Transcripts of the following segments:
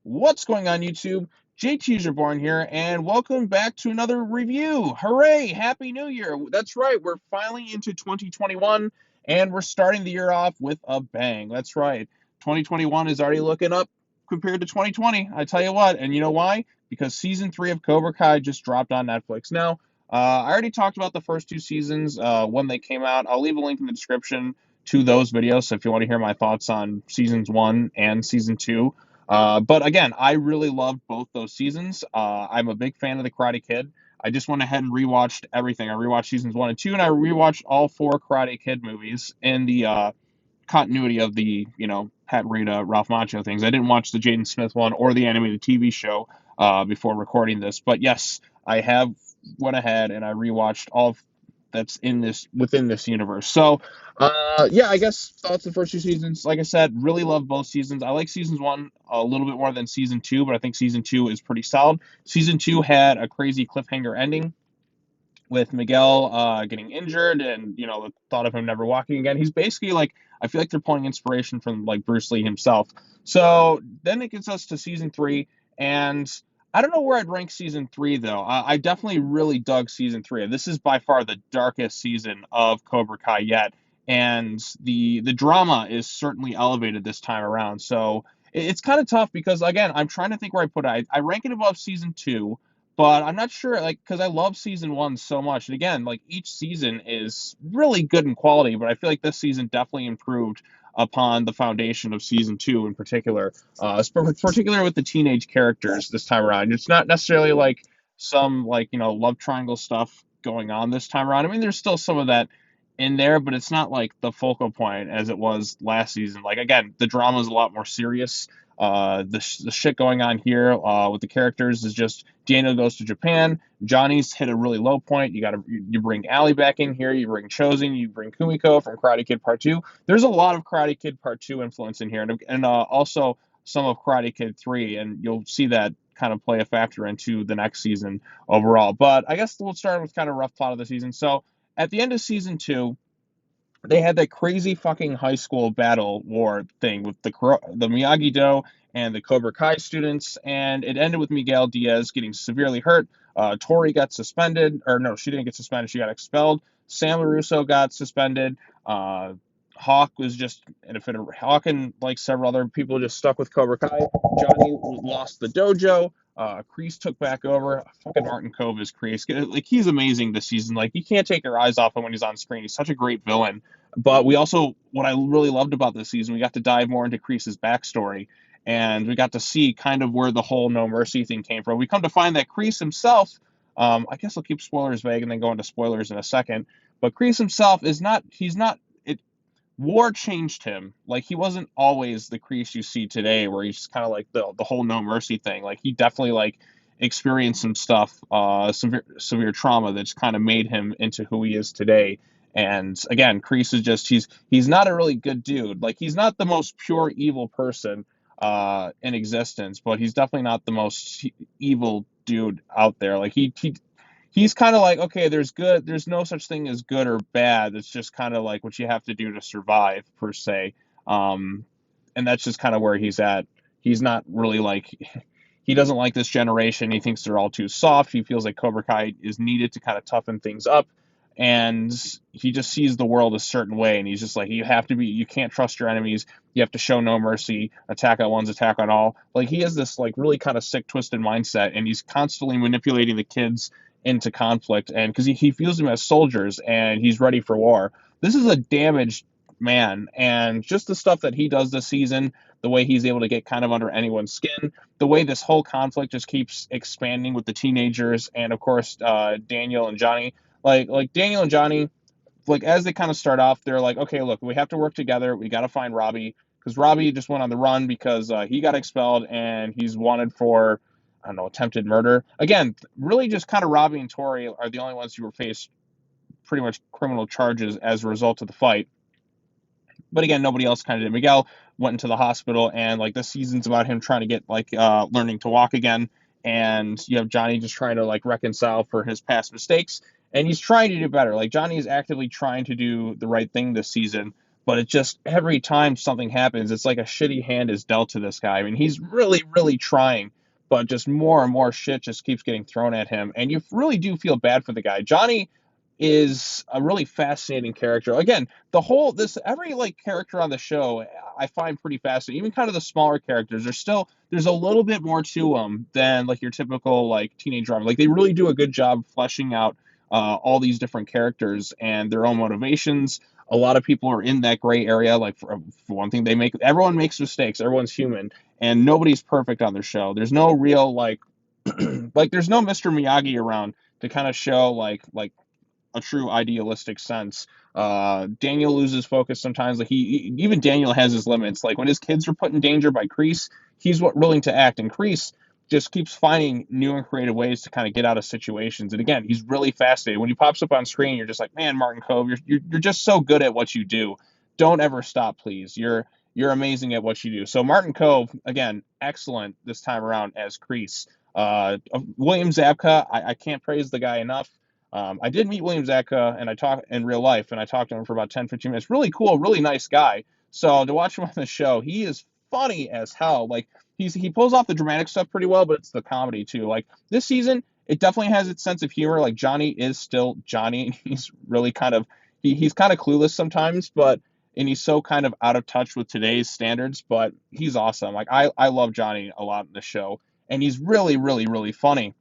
What's going on, YouTube? JT's Reborn here, and welcome back to another review. Hooray! Happy New Year! That's right, we're finally into 2021, and we're starting the year off with a bang. That's right, 2021 is already looking up compared to 2020. I tell you what, and you know why? Because season 3 of Cobra Kai just dropped on Netflix. Now, I already talked about the first two seasons when they came out. I'll leave a link in the description to those videos, so if you want to hear my thoughts on seasons 1 and season 2. But again, I really loved both those seasons. I'm a big fan of The Karate Kid. I just went ahead and rewatched everything. I rewatched seasons 1 and 2, and I rewatched all four Karate Kid movies in the continuity of the, Pat Morita, Ralph Macchio things. I didn't watch the Jaden Smith one or the animated TV show before recording this. But yes, I have went ahead and I rewatched all that's in this within this universe. So, yeah, I guess thoughts the first two seasons. Like I said, really love both seasons. I like seasons 1 a little bit more than season 2, but I think season 2 is pretty solid. Season 2 had a crazy cliffhanger ending with Miguel getting injured, and the thought of him never walking again. He's basically like, I feel like they're pulling inspiration from like Bruce Lee himself. So then it gets us to season 3, and I don't know where I'd rank season 3 though. I definitely really dug season 3. This is by far the darkest season of Cobra Kai yet, and the drama is certainly elevated this time around. So it's kind of tough because again, I'm trying to think where I put it. I rank it above season 2, but I'm not sure, like, because I love season 1 so much. And again, like, each season is really good in quality, but I feel like this season definitely improved upon the foundation of season 2 in particular, particularly with the teenage characters this time around. It's not necessarily like some, like, love triangle stuff going on this time around. I mean, there's still some of that in there, but it's not like the focal point as it was last season. Like, again, the drama is a lot more serious. The shit going on here with the characters is just Daniel goes to Japan. Johnny's hit a really low point. You bring Allie back in here. You bring Chosen. You bring Kumiko from Karate Kid Part 2. There's a lot of Karate Kid Part 2 influence in here, and also some of Karate Kid 3, and you'll see that kind of play a factor into the next season overall. But I guess we'll start with kind of rough plot of the season. So at the end of season 2, they had that crazy fucking high school battle war thing with the Miyagi Do and the Cobra Kai students, and it ended with Miguel Diaz getting severely hurt. Tori got suspended, or no, she didn't get suspended; she got expelled. Sam LaRusso got suspended. Hawk was just in a fit of Hawk and like several other people just stuck with Cobra Kai. Johnny lost the dojo. Kreese took back over. Fucking Martin Kove is Kreese. Like, he's amazing this season. Like, you can't take your eyes off him when he's on screen. He's such a great villain. But we also, what I really loved about this season, we got to dive more into Kreese's backstory, and we got to see kind of where the whole No Mercy thing came from. We come to find that Kreese himself, I guess I'll keep spoilers vague and then go into spoilers in a second, but Kreese himself he's not, war changed him. Like, he wasn't always the Kreese you see today, where he's kind of like the whole No Mercy thing. Like, he definitely like experienced some stuff, severe trauma that's kind of made him into who he is today. And again, Kreese is just he's not a really good dude. Like, he's not the most pure evil person in existence, but he's definitely not the most evil dude out there. Like, he's kind of like, okay, there's no such thing as good or bad. It's just kind of like what you have to do to survive, per se. And that's just kind of where he's at. He's not really like, he doesn't like this generation. He thinks they're all too soft. He feels like Cobra Kai is needed to kind of toughen things up. And he just sees the world a certain way. And he's just like, you can't trust your enemies. You have to show no mercy. Attack on one's attack on all. Like, he has this like really kind of sick, twisted mindset. And he's constantly manipulating the kids into conflict, and because he views them as soldiers and he's ready for war. This is a damaged man, and just the stuff that he does this season, the way he's able to get kind of under anyone's skin, the way this whole conflict just keeps expanding with the teenagers, and of course Daniel and Johnny. Like Daniel and Johnny, like, as they kind of start off, they're like, okay, look, we have to work together. We got to find Robbie, because Robbie just went on the run because he got expelled and he's wanted for, I don't know, attempted murder. Again, really just kind of Robbie and Tori are the only ones who were faced pretty much criminal charges as a result of the fight. But again, nobody else kind of did. Miguel went into the hospital, and like, this season's about him trying to get like learning to walk again. And you have Johnny just trying to like reconcile for his past mistakes, and he's trying to do better. Like, Johnny is actively trying to do the right thing this season, but it just every time something happens, it's like a shitty hand is dealt to this guy. I mean, he's really, really trying, but just more and more shit just keeps getting thrown at him, and you really do feel bad for the guy. Johnny is a really fascinating character. Again, the whole this every like character on the show I find pretty fascinating. Even kind of the smaller characters, there's a little bit more to them than like your typical like teenage drama. Like they really do a good job fleshing out all these different characters and their own motivations. A lot of people are in that gray area. Like for one thing, everyone makes mistakes. Everyone's human, and nobody's perfect on their show. There's no real like like there's no Mr. Miyagi around to kind of show like a true idealistic sense. Daniel loses focus sometimes. Like even Daniel has his limits. Like when his kids are put in danger by Kreese, he's willing to act, and Kreese just keeps finding new and creative ways to kind of get out of situations. And again, he's really fascinating. When he pops up on screen, you're just like, man, Martin Cove, you're just so good at what you do. Don't ever stop, please. You're amazing at what you do. So Martin Cove, again, excellent this time around as Kreese. William Zabka, I can't praise the guy enough. I did meet William Zabka and I talked in real life, and I talked to him for about 10, 15 minutes. Really cool, really nice guy. So to watch him on the show, he is funny as hell. Like he pulls off the dramatic stuff pretty well, but it's the comedy too. Like this season, it definitely has its sense of humor. Like Johnny is still Johnny. He's really kind of he's kind of clueless sometimes, but and he's so kind of out of touch with today's standards, but he's awesome. Like I love Johnny a lot in the show, and he's really, really, really funny.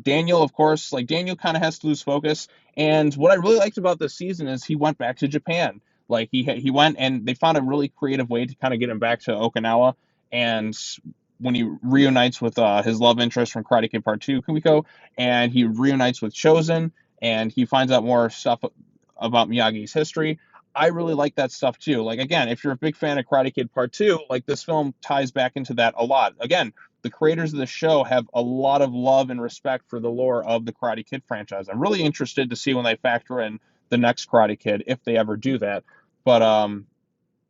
Daniel, of course, like Daniel kind of has to lose focus. And what I really liked about this season is he went back to Japan. Like he went and they found a really creative way to kind of get him back to Okinawa. And when he reunites with his love interest from Karate Kid Part 2, Kumiko, and he reunites with Chosen, and he finds out more stuff about Miyagi's history. I really like that stuff too. Like again, if you're a big fan of Karate Kid Part 2, like this film ties back into that a lot. Again, the creators of the show have a lot of love and respect for the lore of the Karate Kid franchise. I'm really interested to see when they factor in the next Karate Kid, if they ever do that. But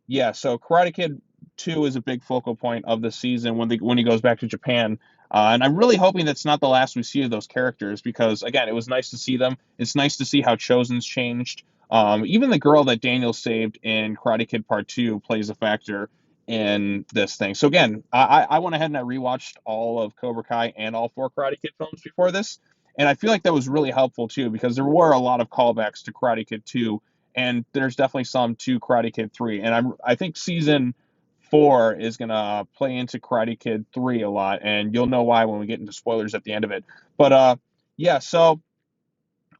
yeah, so Karate Kid 2 is a big focal point of the season when he goes back to Japan. And I'm really hoping that's not the last we see of those characters because, again, it was nice to see them. It's nice to see how Chosen's changed. Even the girl that Daniel saved in Karate Kid Part 2 plays a factor in this thing. So, again, I went ahead and I rewatched all of Cobra Kai and all four Karate Kid films before this. And I feel like that was really helpful, too, because there were a lot of callbacks to Karate Kid 2 and there's definitely some to Karate Kid 3. And I think season 4 is gonna play into Karate Kid 3 a lot, and you'll know why when we get into spoilers at the end of it. But yeah. So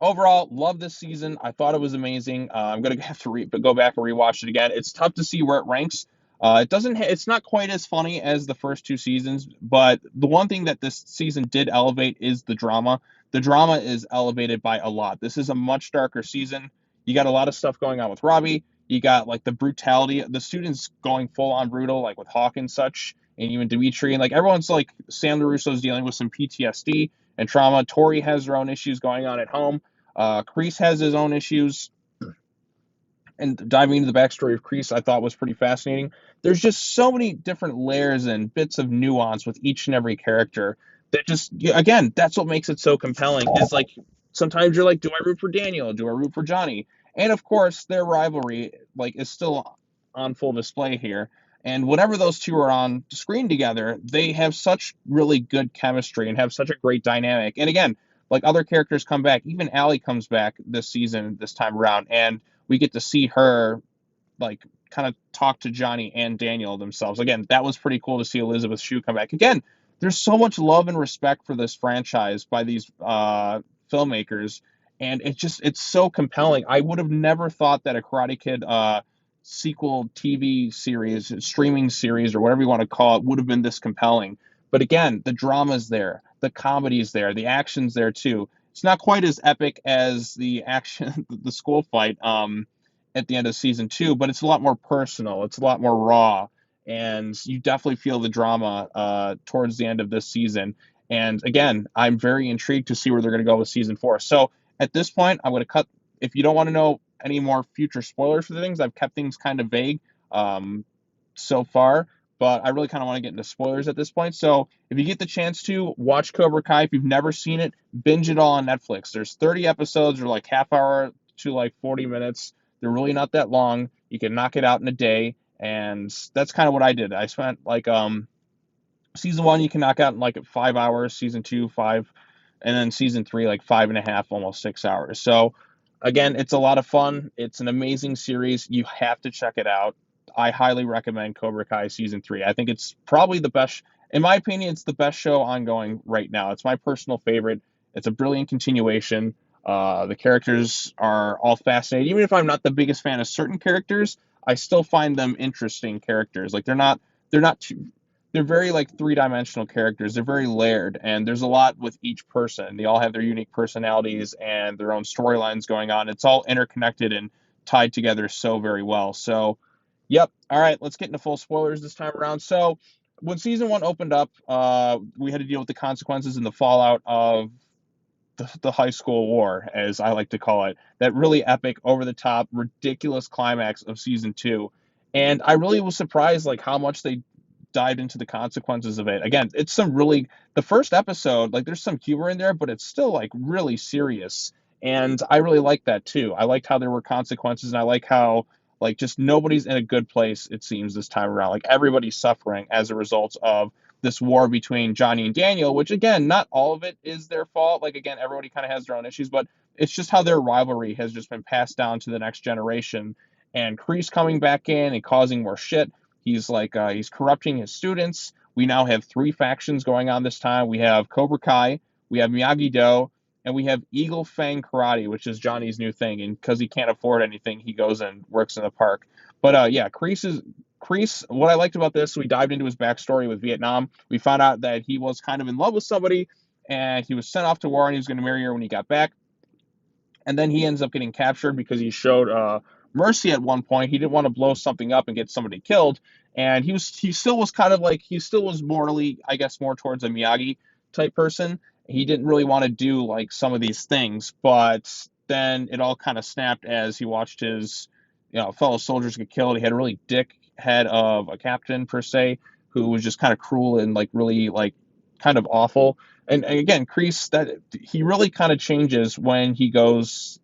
overall, love this season. I thought it was amazing. I'm gonna have to go back and rewatch it again. It's tough to see where it ranks. It's not quite as funny as the first two seasons, but the one thing that this season did elevate is the drama. The drama is elevated by a lot. This is a much darker season. You got a lot of stuff going on with Robbie. You got like the brutality, the students going full on brutal, like with Hawk and such, and even Dimitri, and like everyone's like Sam LaRusso's dealing with some PTSD and trauma. Tori has her own issues going on at home. Kreese has his own issues, and diving into the backstory of Kreese, I thought was pretty fascinating. There's just so many different layers and bits of nuance with each and every character that just, again, that's what makes it so compelling. Is like sometimes you're like, do I root for Daniel? Do I root for Johnny? And of course, their rivalry like is still on full display here. And whenever those two are on screen together, they have such really good chemistry and have such a great dynamic. And again, like other characters come back, even Allie comes back this season, this time around, and we get to see her like kind of talk to Johnny and Daniel themselves. Again, that was pretty cool to see Elizabeth Shue come back. Again, there's so much love and respect for this franchise by these filmmakers, and it's so compelling. I would have never thought that a Karate Kid sequel TV series, streaming series, or whatever you want to call it, would have been this compelling. But again, the drama's there, the comedy's there, the action's there too. It's not quite as epic as the action, the school fight at the end of season 2, but it's a lot more personal. It's a lot more raw, and you definitely feel the drama towards the end of this season. And again, I'm very intrigued to see where they're going to go with season 4. So at this point, I'm going to cut. If you don't want to know any more future spoilers for the things, I've kept things kind of vague so far. But I really kind of want to get into spoilers at this point. So if you get the chance to watch Cobra Kai, if you've never seen it, binge it all on Netflix. There's 30 episodes, or like half hour to like 40 minutes. They're really not that long. You can knock it out in a day, and that's kind of what I did. I spent like season one you can knock out in like 5 hours, season two 5, and then season three like 5.5, almost 6 hours. So again, it's a lot of fun. It's an amazing series. You have to check it out. I highly recommend Cobra Kai season three. I think it's probably the best, in my opinion. It's the best show ongoing right now. It's my personal favorite. It's a brilliant continuation. The characters are all fascinating. Even if I'm not the biggest fan of certain characters, I still find them interesting characters. Like they're not too, they're very like three-dimensional characters. They're very layered, and there's a lot with each person. They all have their unique personalities and their own storylines going on. It's all interconnected and tied together so very well. So, yep. All right, let's get into full spoilers this time around. So, when season one opened up, we had to deal with the consequences and the fallout of the high school war, as I like to call it. That really epic, over the top, ridiculous climax of season two. And I really was surprised like how much they dived into the consequences of it. Again, it's some really, the first episode, like there's some humor in there, but it's still like really serious. And I really like that too. I liked how there were consequences, and I like how like just nobody's in a good place, it seems, this time around. Like everybody's suffering as a result of this war between Johnny and Daniel, which again, not all of it is their fault. Like again, everybody kind of has their own issues, but it's just how their rivalry has just been passed down to the next generation. And Kreese coming back in and causing more shit. He's like he's corrupting his students. We now have three factions going on this time. We have Cobra Kai, we have Miyagi Do, and we have Eagle Fang Karate, which is Johnny's new thing. And because he can't afford anything, he goes and works in the park. But yeah, Kreese. What I liked about this, we dived into his backstory with Vietnam. We found out that he was kind of in love with somebody, and he was sent off to war, and he was going to marry her when he got back. And then he ends up getting captured because he showed mercy at one point. He didn't want to blow something up and get somebody killed, and he still was kind of like, he still was morally, I guess, more towards a Miyagi type person. He didn't really want to do like some of these things, but then it all kind of snapped as he watched his fellow soldiers get killed. He had a really dick head of a captain per se, who was just kind of cruel and like really like kind of awful. And again, Kreese, that he really kind of changes when he goes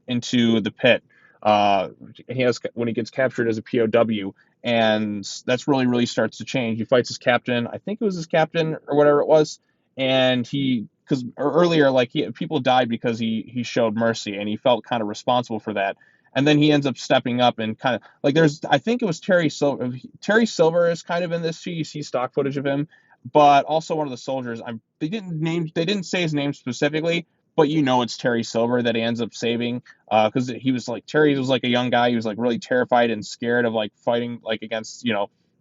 into the pit. Uh, he has, when he gets captured as a POW, and that's really starts to change. He fights his captain. I think it was his captain or whatever it was, and he, because earlier like people died because he showed mercy, and he felt kind of responsible for that. And then he ends up stepping up and kind of like, there's, I think it was Terry Silver. Terry Silver is kind of in this too. You see stock footage of him, but also one of the soldiers. They didn't say his name specifically, but it's Terry Silver that he ends up saving, because he was like, Terry was like a young guy. He was like really terrified and scared of like fighting like against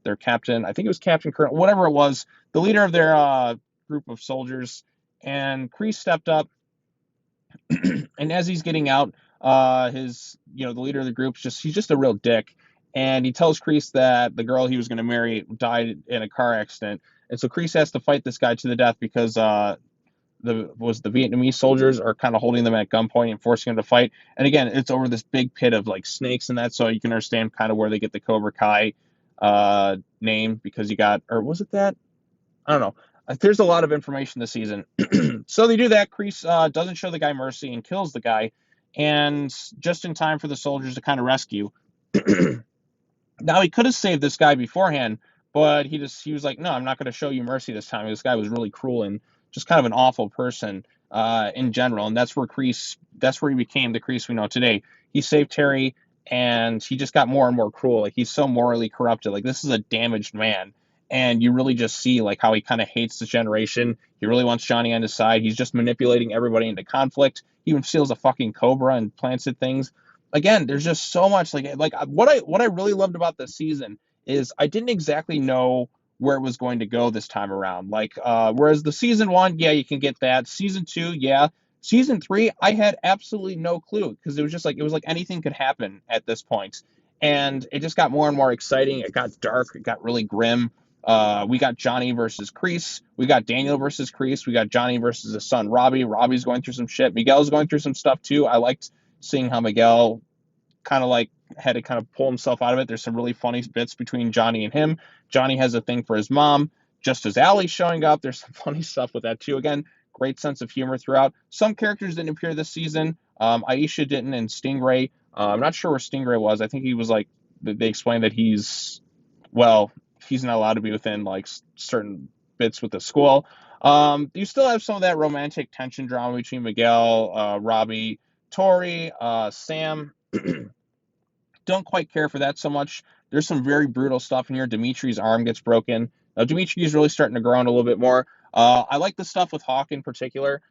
their captain. I think it was Captain Colonel, whatever it was, the leader of their group of soldiers. And Kreese stepped up, and as he's getting out, his the leader of the group, he's just a real dick, and he tells Kreese that the girl he was going to marry died in a car accident, and so Kreese has to fight this guy to the death because the Vietnamese soldiers are kind of holding them at gunpoint and forcing them to fight. And again, it's over this big pit of like snakes and that, so you can understand kind of where they get the Cobra Kai name, because you got, or was it that? I don't know. There's a lot of information this season. So they do that. Kreese doesn't show the guy mercy and kills the guy, and just in time for the soldiers to kind of rescue. Now he could have saved this guy beforehand, but he was like, no, I'm not going to show you mercy this time. This guy was really cruel and just kind of an awful person in general, and that's where he became the Kreese we know today. He saved Terry, and he just got more and more cruel. Like, he's so morally corrupted. Like, this is a damaged man, and you really just see like how he kind of hates this generation. He really wants Johnny on his side. He's just manipulating everybody into conflict. He even steals a fucking cobra and plants it things. Again, there's just so much like what I really loved about this season is I didn't exactly know where it was going to go this time around. Like whereas the season one, yeah, you can get that. Season two, yeah. Season three, I had absolutely no clue, because it was like anything could happen at this point. And it just got more and more exciting. It got dark, it got really grim. We got Johnny versus Kreese. We got Daniel versus Kreese. We got Johnny versus his son Robbie. Robbie's going through some shit. Miguel's going through some stuff too. I liked seeing how Miguel kind of like had to kind of pull himself out of it. There's some really funny bits between Johnny and him. Johnny has a thing for his mom, just as Allie's showing up. There's some funny stuff with that too. Again, great sense of humor throughout. Some characters didn't appear this season. Aisha didn't, and Stingray. I'm not sure where Stingray was. I think he was like, they explained that well, he's not allowed to be within like certain bits with the school. You still have some of that romantic tension drama between Miguel, Robbie, Tori, Sam. Don't quite care for that so much. There's some very brutal stuff in here. Dimitri's arm gets broken. Now, Dimitri's really starting to grow on a little bit more. I like the stuff with Hawk in particular.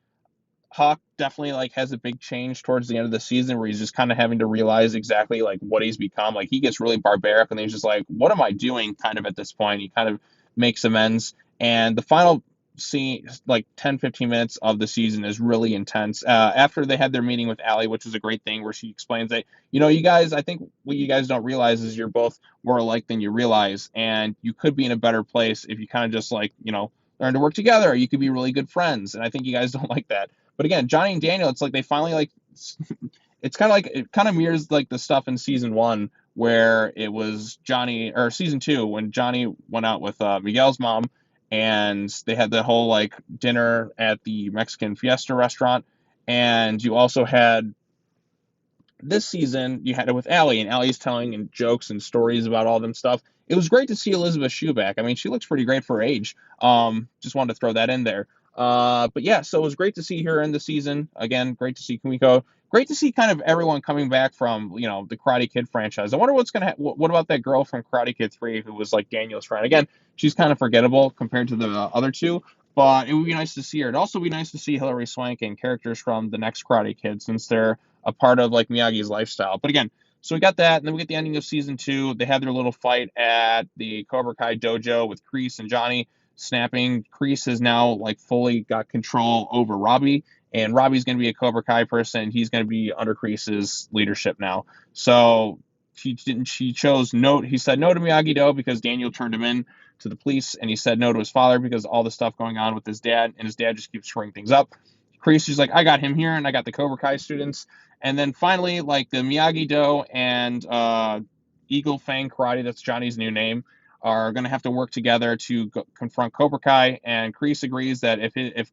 Hawk definitely like has a big change towards the end of the season where he's just kind of having to realize exactly like what he's become. Like he gets really barbaric and he's just like, what am I doing kind of at this point? He kind of makes amends. And the final scene, like 10, 15 minutes of the season is really intense. After they had their meeting with Allie, which was a great thing where she explains that, you guys, I think what you guys don't realize is you're both more alike than you realize. And you could be in a better place if you kind of just like, learn to work together. You could be really good friends. And I think you guys don't like that. But again, Johnny and Daniel, it's like they finally like it's kind of like it kind of mirrors like the stuff in season 1 where it was Johnny, or season 2 when Johnny went out with Miguel's mom and they had the whole like dinner at the Mexican Fiesta restaurant, and you also had this season you had it with Allie, and Allie's telling and jokes and stories about all them stuff. It was great to see Elizabeth Shue back. I mean, she looks pretty great for her age. Just wanted to throw that in there. But yeah, so it was great to see her in the season. Again, great to see Kumiko. Great to see kind of everyone coming back from, the Karate Kid franchise. I wonder what's gonna what about that girl from Karate Kid 3 who was like Daniel's friend. Again, she's kind of forgettable compared to the other two, but it would be nice to see her. It'd also be nice to see Hilary Swank and characters from the next Karate Kid since they're a part of like Miyagi's lifestyle. But again, so we got that, and then we get the ending of season 2. They had their little fight at the Cobra Kai dojo with Kreese and Johnny snapping. Kreese has now like fully got control over Robbie, and Robbie's going to be a Cobra Kai person. He's going to be under Kreese's leadership now. So he didn't. He chose no. He said no to Miyagi Do because Daniel turned him in to the police, and he said no to his father because all the stuff going on with his dad, and his dad just keeps screwing things up. Kreese is like, I got him here, and I got the Cobra Kai students. And then finally, like the Miyagi Do and Eagle Fang Karate, that's Johnny's new name, are going to have to work together to confront Cobra Kai. And Kreese agrees that if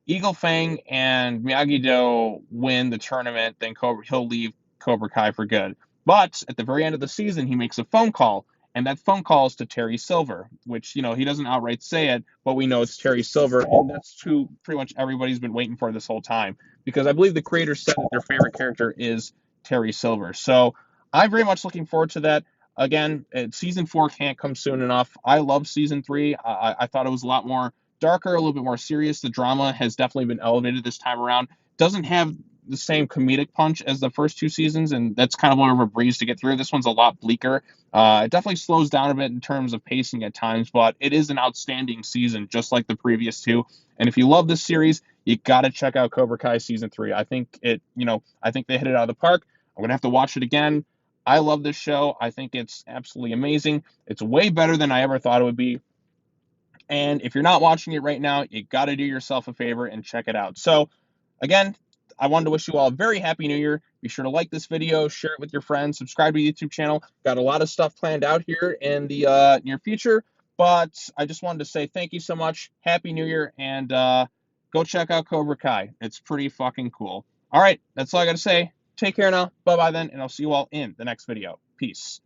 Eagle Fang and Miyagi Do win the tournament, then he'll leave Cobra Kai for good. But at the very end of the season, he makes a phone call, and that phone call is to Terry Silver, which, he doesn't outright say it, but we know it's Terry Silver, and that's who pretty much everybody's been waiting for this whole time, because I believe the creators said that their favorite character is Terry Silver. So I'm very much looking forward to that. Again, season 4 can't come soon enough. I love season 3. I thought it was a lot more darker, a little bit more serious. The drama has definitely been elevated this time around. Doesn't have the same comedic punch as the first 2 seasons, and that's kind of more of a breeze to get through. This one's a lot bleaker. It definitely slows down a bit in terms of pacing at times, but it is an outstanding season, just like the previous 2. And if you love this series, you got to check out Cobra Kai season 3. I think I think they hit it out of the park. I'm gonna have to watch it again. I love this show. I think it's absolutely amazing. It's way better than I ever thought it would be. And if you're not watching it right now, you got to do yourself a favor and check it out. So, again, I wanted to wish you all a very happy new year. Be sure to like this video, share it with your friends, subscribe to the YouTube channel. Got a lot of stuff planned out here in the near future. But I just wanted to say thank you so much. Happy New Year. And go check out Cobra Kai. It's pretty fucking cool. All right. That's all I got to say. Take care now. Bye-bye then. And I'll see you all in the next video. Peace.